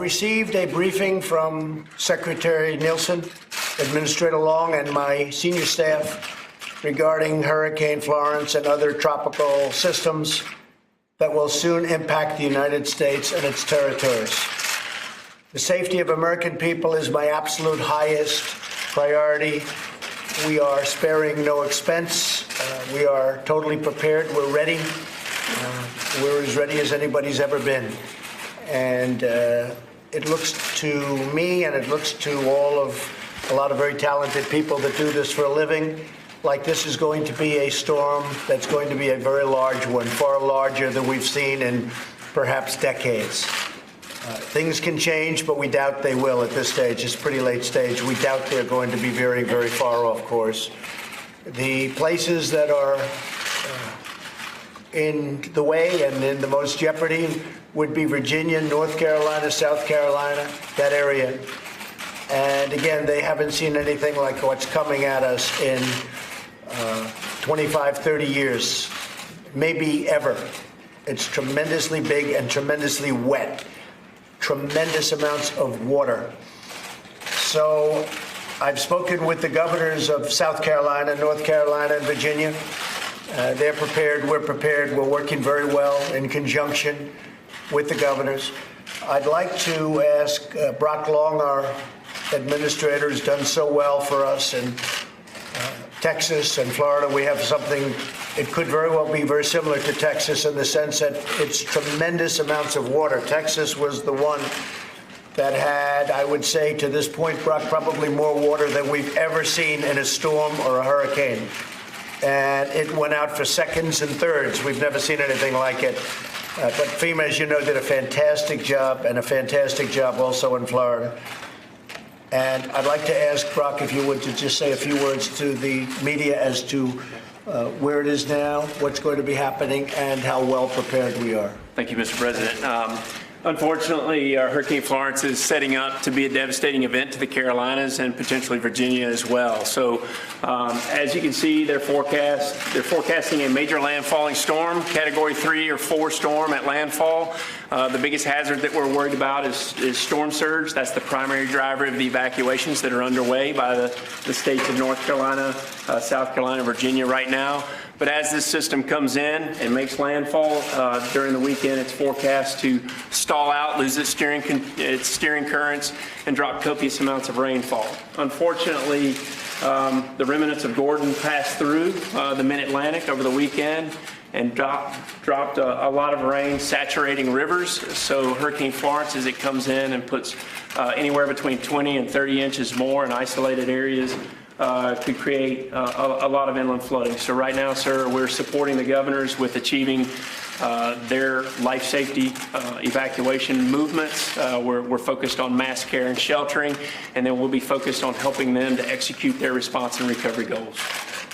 received a briefing from Secretary Nielsen, Administrator Long, and my senior staff regarding Hurricane Florence and other tropical systems that will soon impact the United States and its territories. The safety of American people is my absolute highest priority. We are sparing no expense. We are totally prepared. We're ready. We're as ready as anybody's ever been. And it looks to me, and it looks to a lot of very talented people that do this for a living, like this is going to be a storm that's going to be a very large one, far larger than we've seen in perhaps decades. Things can change, but we doubt they will at this stage. It's a pretty late stage. We doubt they're going to be very, very far off course. The places that are in the way and in the most jeopardy would be Virginia, North Carolina, South Carolina, that area. And again, they haven't seen anything like what's coming at us in 25, 30 years, maybe ever. It's tremendously big and tremendously wet. Tremendous amounts of water. So I've spoken with the governors of South Carolina, North Carolina, and Virginia. They're prepared. We're prepared. We're working very well in conjunction with the governors. I'd like to ask Brock Long, our administrator, has done so well for us in Texas and Florida. We have something, it could very well be very similar to Texas in the sense that it's tremendous amounts of water. Texas was the one that had, I would say to this point, Brock, probably more water than we've ever seen in a storm or a hurricane. And it went out for seconds and thirds. We've never seen anything like it. But FEMA, as you know, did a fantastic job, and a fantastic job also in Florida. And I'd like to ask Brock, if you would, to just say a few words to the media as to where it is now, what's going to be happening, and how well prepared we are. Thank you, Mr. President. Unfortunately, Hurricane Florence is setting up to be a devastating event to the Carolinas and potentially Virginia as well. So, as you can see, they're forecasting a major landfalling storm, Category 3 or 4 storm at landfall. The biggest hazard that we're worried about is storm surge. That's the primary driver of the evacuations that are underway by the states of North Carolina, South Carolina, Virginia right now. But as this system comes in and makes landfall during the weekend, it's forecast to stall out, lose its steering currents, and drop copious amounts of rainfall. Unfortunately, the remnants of Gordon passed through the mid-Atlantic over the weekend and dropped a lot of rain, saturating rivers. So Hurricane Florence, as it comes in and puts anywhere between 20 and 30 inches more in isolated areas, could create a lot of inland flooding. So right now, sir, we're supporting the governors with achieving their life safety evacuation movements. We're focused on mass care and sheltering, and then we'll be focused on helping them to execute their response and recovery goals.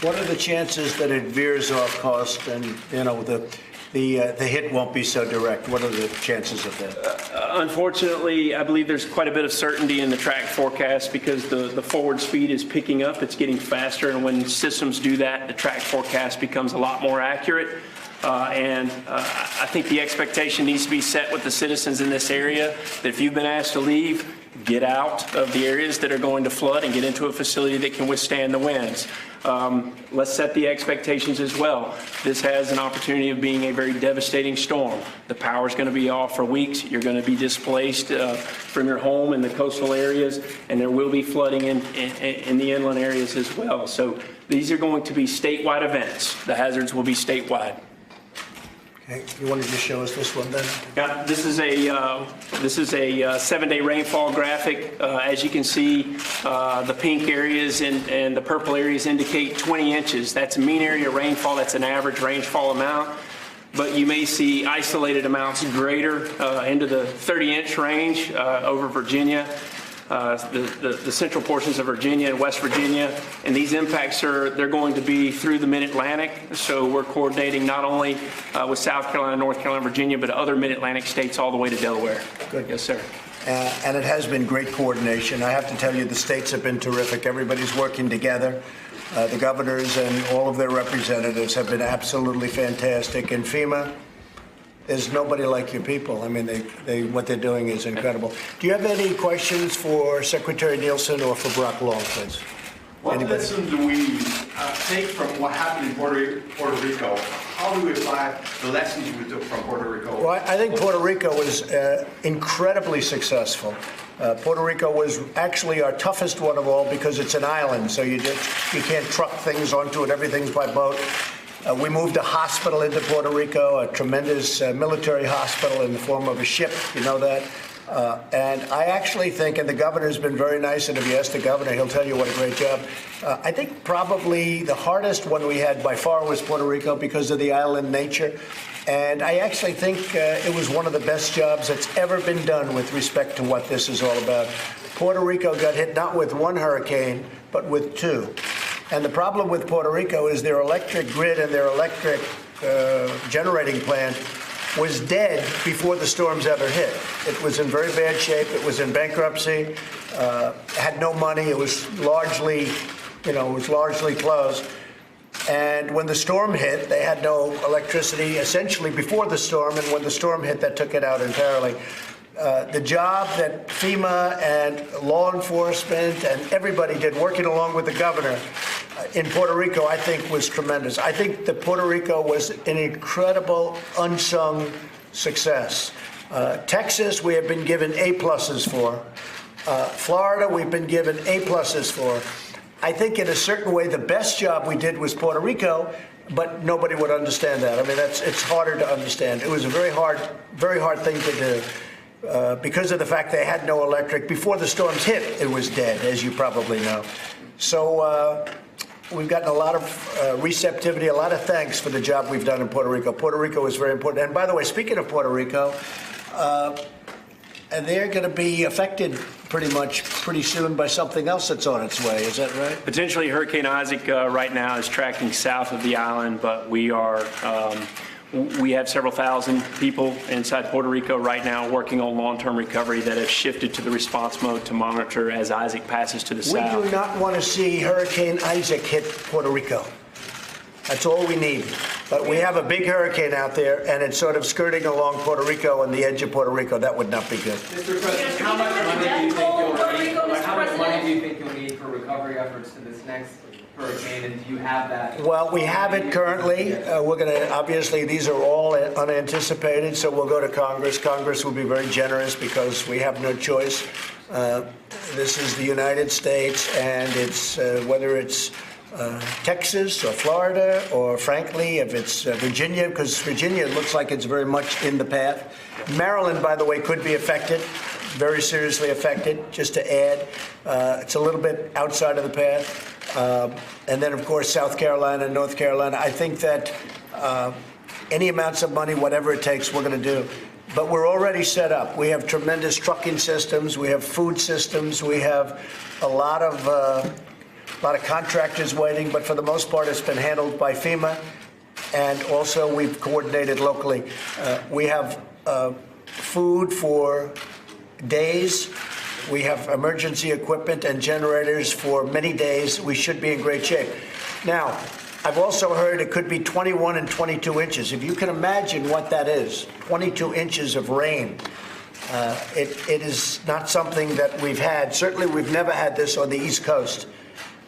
What are the chances that it veers off coast and, you know, the hit won't be so direct? What are the chances of that? Unfortunately, I believe there's quite a bit of certainty in the track forecast because the forward speed is picking up. It's getting faster, and when systems do that, the track forecast becomes a lot more accurate. I think the expectation needs to be set with the citizens in this area that if you've been asked to leave, get out of the areas that are going to flood and get into a facility that can withstand the winds. Let's set the expectations as well. This has an opportunity of being a very devastating storm. The power is going to be off for weeks. You're going to be displaced from your home in the coastal areas, and there will be flooding in the inland areas as well. So these are going to be statewide events. The hazards will be statewide. Okay. You want to just show us this one then? Yeah, this is a 7-day rainfall graphic. As you can see, the pink areas and the purple areas indicate 20 inches. That's mean area rainfall. That's an average rainfall amount. But you may see isolated amounts greater into the 30-inch range over Virginia. The central portions of Virginia and West Virginia, and these impacts they're going to be through the mid-Atlantic. So we're coordinating not only with South Carolina, North Carolina, Virginia, but other mid-Atlantic states all the way to Delaware. Good. Yes, sir. And it has been great coordination. I have to tell you, the states have been terrific. Everybody's working together. The governors and all of their representatives have been absolutely fantastic. And FEMA, there's nobody like your people. I mean, what they're doing is incredible. Do you have any questions for Secretary Nielsen or for Brock Long, please? What lessons do we take from what happened in Puerto Rico? How do we apply the lessons we took from Puerto Rico? Well, I think Puerto Rico was incredibly successful. Puerto Rico was actually our toughest one of all because it's an island, so you can't truck things onto it. Everything's by boat. We moved a hospital into Puerto Rico, a tremendous military hospital in the form of a ship. You know that. And I actually think, and the governor's been very nice, and if you ask the governor, he'll tell you what a great job. I think probably the hardest one we had by far was Puerto Rico because of the island nature. And I actually think it was one of the best jobs that's ever been done with respect to what this is all about. Puerto Rico got hit not with one hurricane, but with two. And the problem with Puerto Rico is their electric grid and their electric generating plant was dead before the storms ever hit. It was in very bad shape. It was in bankruptcy, had no money. It was largely, closed. And when the storm hit, they had no electricity essentially before the storm. And when the storm hit, that took it out entirely. The job that FEMA and law enforcement and everybody did working along with the governor in Puerto Rico, I think, was tremendous. I think that Puerto Rico was an incredible unsung success. Texas, we have been given A-pluses for. Florida, we've been given A-pluses for. I think in a certain way, the best job we did was Puerto Rico, but nobody would understand that. I mean, it's harder to understand. It was a very hard thing to do. Because of the fact they had no electric. Before the storms hit, it was dead, as you probably know. So we've gotten a lot of receptivity, a lot of thanks for the job we've done in Puerto Rico. Puerto Rico is very important. And by the way, speaking of Puerto Rico, they're going to be affected pretty soon by something else that's on its way. Is that right? Potentially Hurricane Isaac right now is tracking south of the island, but we have several thousand people inside Puerto Rico right now working on long-term recovery that have shifted to the response mode to monitor as Isaac passes to the south. We do not want to see Hurricane Isaac hit Puerto Rico. That's all we need. But we have a big hurricane out there, and it's sort of skirting along Puerto Rico on the edge of Puerto Rico. That would not be good. Mr. President, how much money do you think you'll need for recovery efforts to this next hurricane, and do you have that? Well, we have it currently. We're going to, obviously, these are all unanticipated, so we'll go to Congress. Congress will be very generous because we have no choice. This is the United States, and it's whether it's Texas or Florida or, frankly, if it's Virginia, because Virginia looks like it's very much in the path. Maryland, by the way, could be affected, very seriously affected, just to add. It's a little bit outside of the path. And then, of course, South Carolina and North Carolina. I think that any amounts of money, whatever it takes, we're going to do. But we're already set up. We have tremendous trucking systems. We have food systems. We have a lot of contractors waiting. But for the most part, it's been handled by FEMA. And also, we've coordinated locally. We have food for days. We have emergency equipment and generators for many days. We should be in great shape. Now, I've also heard it could be 21 and 22 inches. If you can imagine what that is, 22 inches of rain. It is not something that we've had. Certainly, we've never had this on the East Coast.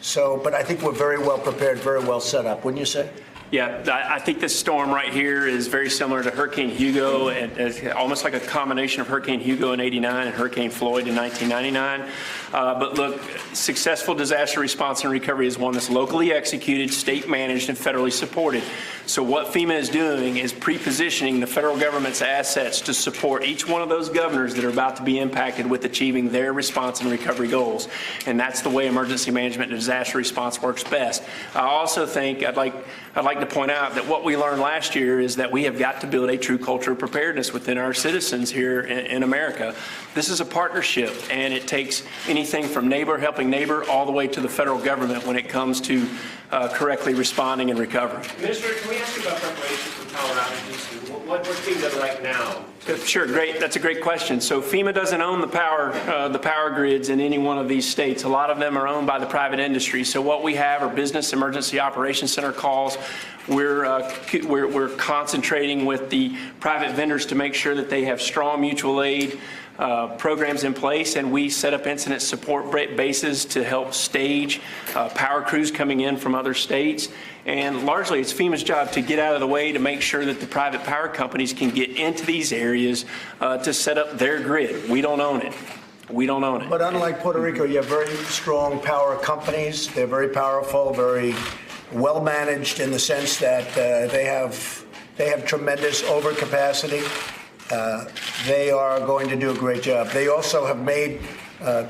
So, but I think we're very well prepared, very well set up, wouldn't you say? Yeah, I think this storm right here is very similar to Hurricane Hugo, and almost like a combination of Hurricane Hugo in '89 and Hurricane Floyd in 1999. But look, successful disaster response and recovery is one that's locally executed, state managed, and federally supported. So what FEMA is doing is pre-positioning the federal government's assets to support each one of those governors that are about to be impacted with achieving their response and recovery goals. And that's the way emergency management and disaster response works best. I also think I'd like to point out that what we learned last year is that we have got to build a true culture of preparedness within our citizens here in America. This is a partnership, and it takes anything from neighbor helping neighbor all the way to the federal government when it comes to correctly responding and recovering. Minister, can we ask you about preparation for power outages? What's being done right now? Sure, great. That's a great question. So FEMA doesn't own the power grids in any one of these states. A lot of them are owned by the private industry. So what we have are business emergency operations center calls. We're concentrating with the private vendors to make sure that they have strong mutual aid programs in place, and we set up incident support bases to help stage power crews coming in from other states. And largely, it's FEMA's job to get out of the way to make sure that the private power companies can get into these areas to set up their grid. We don't own it. We don't own it. But unlike Puerto Rico, you have very strong power companies. They're very powerful, very well managed in the sense that they have tremendous overcapacity. They are going to do a great job. They also have made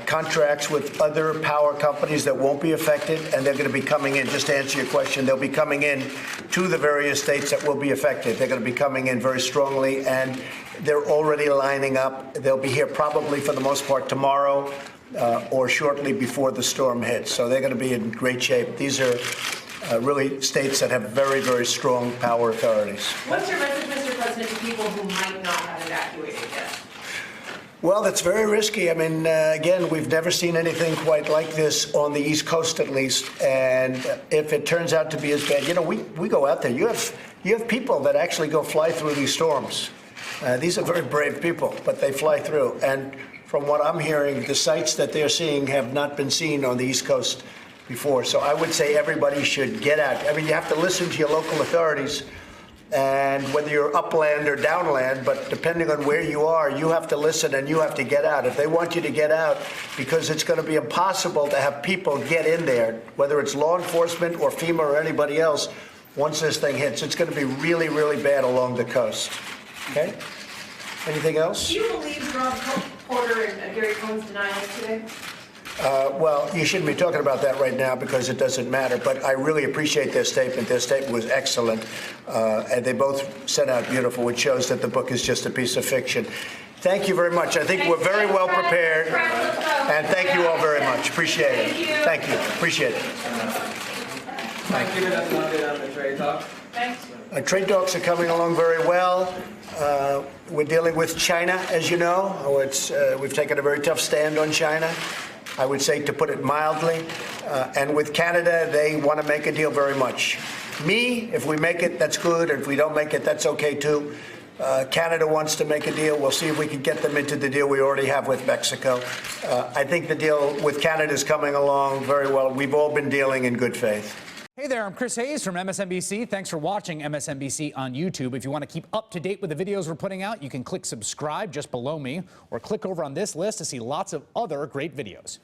contracts with other power companies that won't be affected, and they're going to be coming in. Just to answer your question, they'll be coming in to the various states that will be affected. They're going to be coming in very strongly, and they're already lining up. They'll be here probably for the most part tomorrow or shortly before the storm hits. So they're going to be in great shape. These are really states that have very, very strong power authorities. What's your message, Mr. President, to people who might not have evacuated yet? Well, that's very risky. I mean, again, we've never seen anything quite like this on the East Coast, at least. And if it turns out to be as bad, you know, we go out there. You have people that actually go fly through these storms. These are very brave people, but they fly through. And from what I'm hearing, the sites that they're seeing have not been seen on the East Coast before. So I would say everybody should get out. I mean, you have to listen to your local authorities, and whether you're upland or downland, but depending on where you are, you have to listen and you have to get out. If they want you to get out, because it's going to be impossible to have people get in there, whether it's law enforcement or FEMA or anybody else, once this thing hits, it's going to be really, really bad along the coast. Okay? Anything else? Do you believe Rob Porter and Gary Cohn's denials today? Well, you shouldn't be talking about that right now because it doesn't matter, but I really appreciate their statement. Their statement was excellent, and they both sent out beautiful, which shows that the book is just a piece of fiction. Thank you very much. I think we're very well prepared, and thank you all very much. Appreciate it. Thank you. Appreciate it. Mike, give us an update on the trade talks. Thanks. Trade talks are coming along very well. We're dealing with China, as you know. We've taken a very tough stand on China, I would say, to put it mildly. And with Canada, they want to make a deal very much. If we make it, that's good. If we don't make it, that's okay, too. Canada wants to make a deal. We'll see if we can get them into the deal we already have with Mexico. I think the deal with Canada is coming along very well. We've all been dealing in good faith. Hey there, I'm Chris Hayes from MSNBC. Thanks for watching MSNBC on YouTube. If you want to keep up to date with the videos we're putting out, you can click subscribe just below me or click over on this list to see lots of other great videos.